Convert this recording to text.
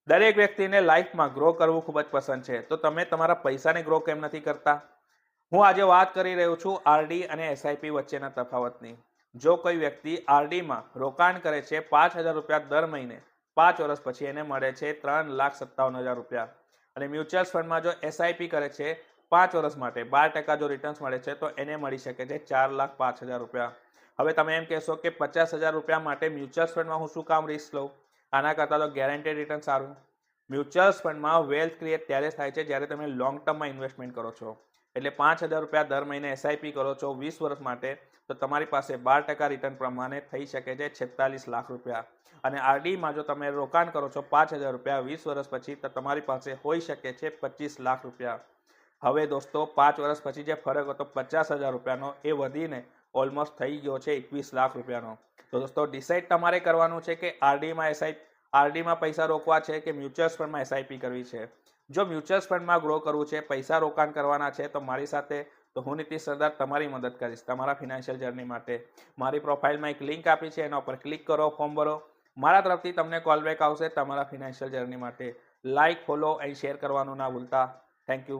દરેક વ્યક્તિને લાઈફમાં ગ્રો કરવું ખૂબ જ પસંદ છે, તો તમે તમારા પૈસાને ગ્રો કેમ નથી કરતા? હું આજે વાત કરી રહ્યો છું આરડી અને એસઆઈપી વચ્ચેના તફાવતની. જો કોઈ વ્યક્તિ આરડીમાં રોકાણ કરે છે 5,000 રૂપિયા દર મહિને, 5 વર્ષ પછી એને મળે છે 3,57,000 રૂપિયા. અને મ્યુચ્યુઅલ ફંડમાં જો એસઆઈપી કરે છે 5 વર્ષ માટે 12% જો રિટર્ન્સ મળે છે તો એને મળી શકે છે 4,05,000 રૂપિયા. હવે તમે એમ કહેશો કે 50,000 રૂપિયા માટે મ્યુચ્યુઅલ ફંડમાં હું શું કામ રિસ્ક લઉં? આના કરતાં તો ગેરંટેડ રિટર્ન સારું. મ્યુચ્યુઅલ ફંડમાં વેલ્થ ક્રિએટ ત્યારે થાય છે જ્યારે તમે લોંગ ટર્મમાં ઇન્વેસ્ટમેન્ટ કરો છો. એટલે 5,000 રૂપિયા દર મહિને એસઆઈપી કરો છો 20 વર્ષ માટે, તો તમારી પાસે 12% રિટર્ન પ્રમાણે થઈ શકે છે 46 લાખ રૂપિયા. અને આરડીમાં જો તમે રોકાણ કરો છો 5,000 રૂપિયા 20 વર્ષ પછી, તો તમારી પાસે હોઈ શકે છે 25 લાખ રૂપિયા. હવે દોસ્તો 5 વર્ષ પછી જે ફરક હતો 50,000 રૂપિયાનો, એ વધીને ઓલમોસ્ટ થઈ ગયો છે 21 લાખ રૂપિયાનો. તો દોસ્તો ડિસાઇડ તમારે કરવાનું છે કે આરડીમાં પૈસા રોકવા છે કે મ્યુચ્યુઅલ ફંડમાં એસઆઈપી કરવી છે. જો મ્યુચ્યુઅલ ફંડમાં ગ્રો કરવું છે, પૈસા રોકાણ કરવાના છે, તો મારી સાથે તો હું નીતિશ સરદાર તમારી મદદ કરીશ તમારા ફિનાન્શિયલ જર્ની માટે. મારી પ્રોફાઇલમાં એક લિંક આપી છે, એના ઉપર ક્લિક કરો, ફોર્મ ભરો. મારા તરફથી તમને કોલ બેક આવશે તમારા ફિનાન્શિયલ જર્ની માટે. લાઇક, ફોલો એન્ડ શેર કરવાનું ના ભૂલતા. Thank you.